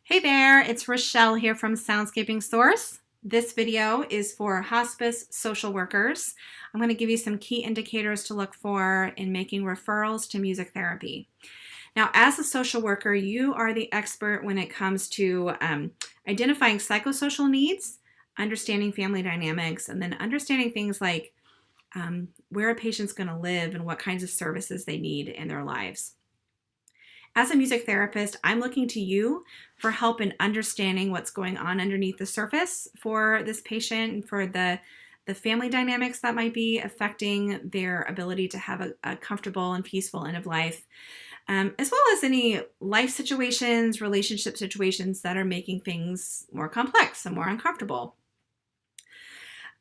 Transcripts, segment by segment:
Hey there, it's Rochelle here from Soundscaping Source. This video is for hospice social workers. I'm going to give you some key indicators to look for in making referrals to music therapy. Now, as a social worker, you are the expert when it comes to identifying psychosocial needs, understanding family dynamics, and then understanding things like where a patient's going to live and what kinds of services they need in their lives. As a music therapist, I'm looking to you for help in understanding what's going on underneath the surface for this patient and for the family dynamics that might be affecting their ability to have a comfortable and peaceful end of life, as well as any life situations, relationship situations that are making things more complex and more uncomfortable.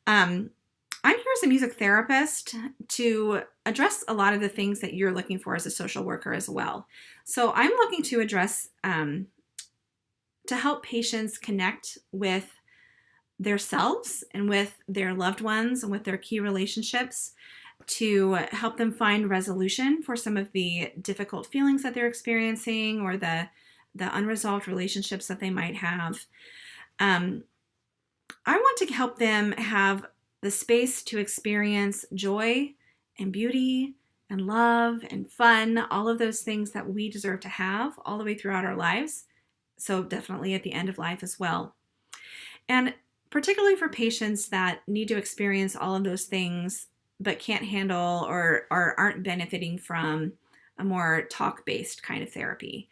I'm here as a music therapist to address a lot of the things that you're looking for as a social worker as well. So I'm looking to address, to help patients connect with themselves and with their loved ones and with their key relationships, to help them find resolution for some of the difficult feelings that they're experiencing or the unresolved relationships that they might have. I want to help them have the space to experience joy and beauty and love and fun, all of those things that we deserve to have all the way throughout our lives. So definitely at the end of life as well. And particularly for patients that need to experience all of those things but can't handle or aren't benefiting from a more talk-based kind of therapy.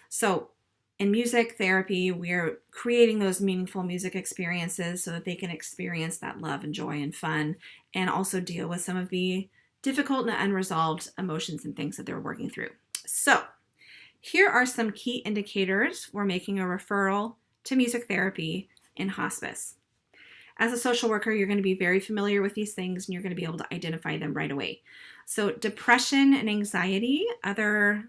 So in music therapy, we're creating those meaningful music experiences so that they can experience that love and joy and fun and also deal with some of the difficult and unresolved emotions and things that they're working through. So here are some key indicators for making a referral to music therapy in hospice. As a social worker, you're going to be very familiar with these things and you're going to be able to identify them right away. So depression and anxiety, other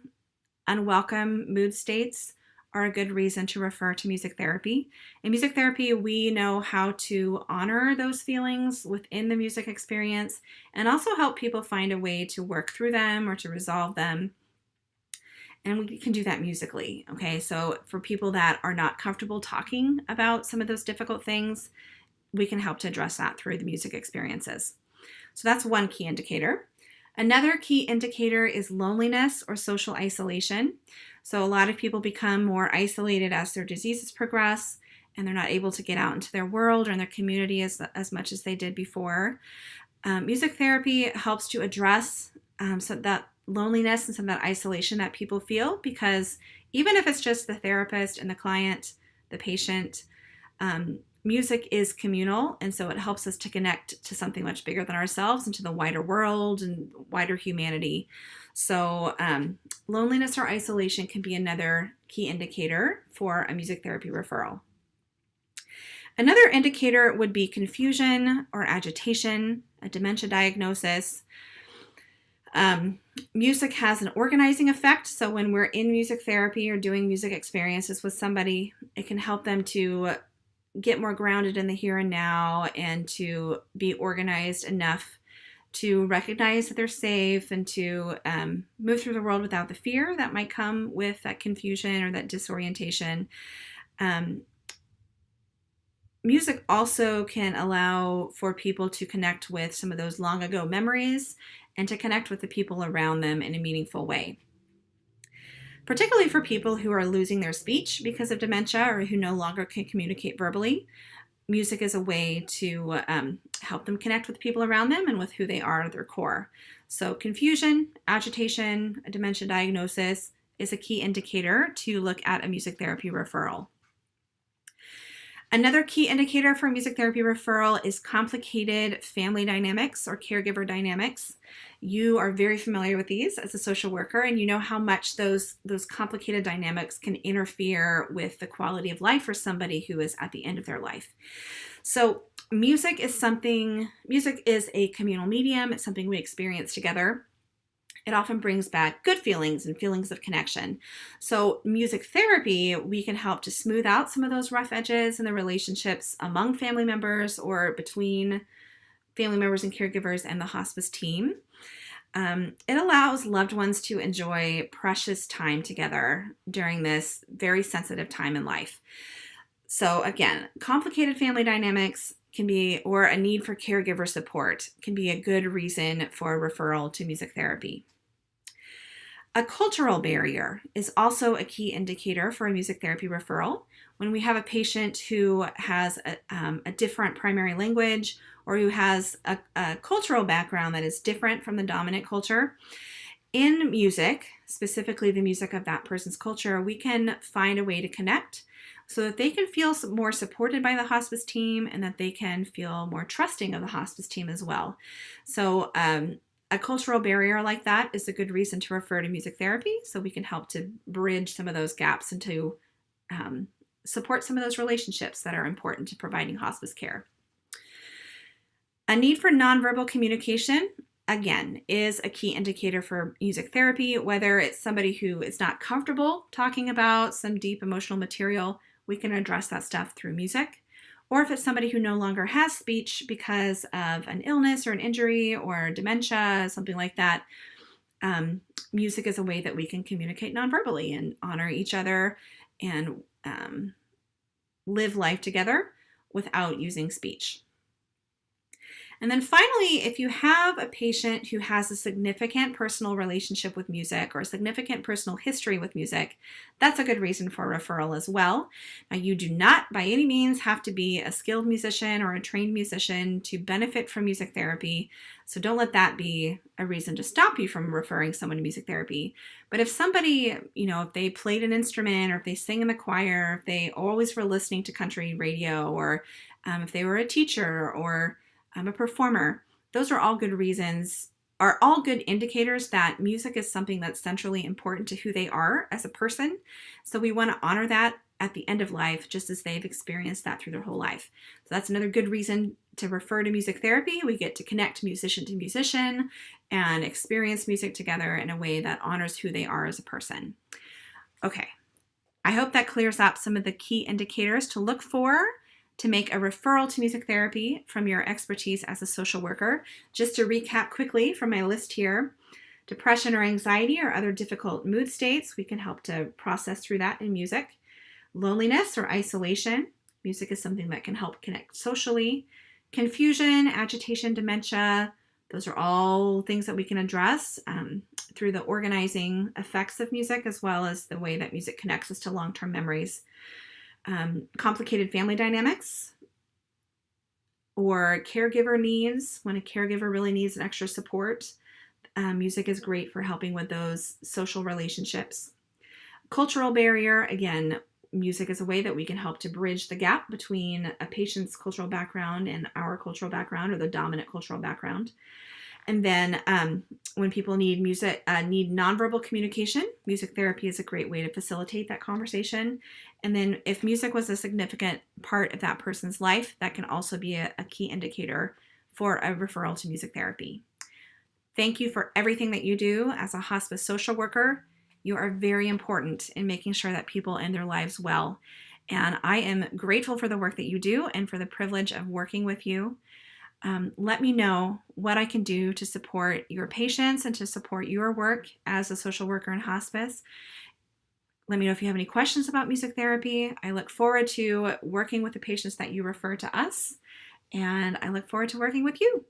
unwelcome mood states, are a good reason to refer to music therapy. In music therapy, we know how to honor those feelings within the music experience and also help people find a way to work through them or to resolve them. And we can do that musically, okay? So for people that are not comfortable talking about some of those difficult things, we can help to address that through the music experiences. So that's one key indicator. Another key indicator is loneliness or social isolation. So a lot of people become more isolated as their diseases progress and they're not able to get out into their world or in their community as much as they did before. Music therapy helps to address so that loneliness and some of that isolation that people feel, because even if it's just the therapist and the client, the patient, music is communal, and so it helps us to connect to something much bigger than ourselves and to the wider world and wider humanity. So loneliness or isolation can be another key indicator for a music therapy referral. Another indicator would be confusion or agitation, a dementia diagnosis. Music has an organizing effect, so when we're in music therapy or doing music experiences with somebody, it can help them to get more grounded in the here and now and to be organized enough to recognize that they're safe and to move through the world without the fear that might come with that confusion or that disorientation. Music also can allow for people to connect with some of those long ago memories and to connect with the people around them in a meaningful way. Particularly for people who are losing their speech because of dementia or who no longer can communicate verbally, music is a way to help them connect with people around them and with who they are at their core. So confusion, agitation, a dementia diagnosis is a key indicator to look at a music therapy referral. Another key indicator for music therapy referral is complicated family dynamics or caregiver dynamics. You are very familiar with these as a social worker, and you know how much those complicated dynamics can interfere with the quality of life for somebody who is at the end of their life. So music is a communal medium. It's something we experience together. It often brings back good feelings and feelings of connection. So music therapy, we can help to smooth out some of those rough edges in the relationships among family members or between family members and caregivers and the hospice team. It allows loved ones to enjoy precious time together during this very sensitive time in life. So again, complicated family dynamics can be, or a need for caregiver support can be a good reason for a referral to music therapy. A cultural barrier is also a key indicator for a music therapy referral. When we have a patient who has a different primary language or who has a cultural background that is different from the dominant culture, in music, specifically the music of that person's culture, we can find a way to connect so that they can feel more supported by the hospice team and that they can feel more trusting of the hospice team as well. So a cultural barrier like that is a good reason to refer to music therapy, so we can help to bridge some of those gaps and to support some of those relationships that are important to providing hospice care. A need for nonverbal communication, again, is a key indicator for music therapy. Whether it's somebody who is not comfortable talking about some deep emotional material, we can address that stuff through music. Or if it's somebody who no longer has speech because of an illness or an injury or dementia, something like that, music is a way that we can communicate nonverbally and honor each other and live life together without using speech. And then finally, if you have a patient who has a significant personal relationship with music or a significant personal history with music, that's a good reason for a referral as well. Now, you do not by any means have to be a skilled musician or a trained musician to benefit from music therapy. So don't let that be a reason to stop you from referring someone to music therapy. But if somebody, if they played an instrument or if they sing in the choir, if they always were listening to country radio, or if they were a teacher or a performer, those are all good reasons, are all good indicators that music is something that's centrally important to who they are as a person. So we want to honor that at the end of life, just as they've experienced that through their whole life. So that's another good reason to refer to music therapy. We get to connect musician to musician and experience music together in a way that honors who they are as a person. Okay, I hope that clears up some of the key indicators to look for to make a referral to music therapy from your expertise as a social worker. Just to recap quickly from my list here, depression or anxiety or other difficult mood states, we can help to process through that in music. Loneliness or isolation, music is something that can help connect socially. Confusion, agitation, dementia, those are all things that we can address through the organizing effects of music, as well as the way that music connects us to long-term memories. Complicated family dynamics or caregiver needs, when a caregiver really needs an extra support, music is great for helping with those social relationships. Cultural barrier, again, music is a way that we can help to bridge the gap between a patient's cultural background and our cultural background, or the dominant cultural background. And then when people need music, need nonverbal communication, music therapy is a great way to facilitate that conversation. And then if music was a significant part of that person's life, that can also be a key indicator for a referral to music therapy. Thank you for everything that you do as a hospice social worker. You are very important in making sure that people end their lives well. And I am grateful for the work that you do and for the privilege of working with you. Let me know what I can do to support your patients and to support your work as a social worker in hospice. Let me know if you have any questions about music therapy. I look forward to working with the patients that you refer to us, and I look forward to working with you.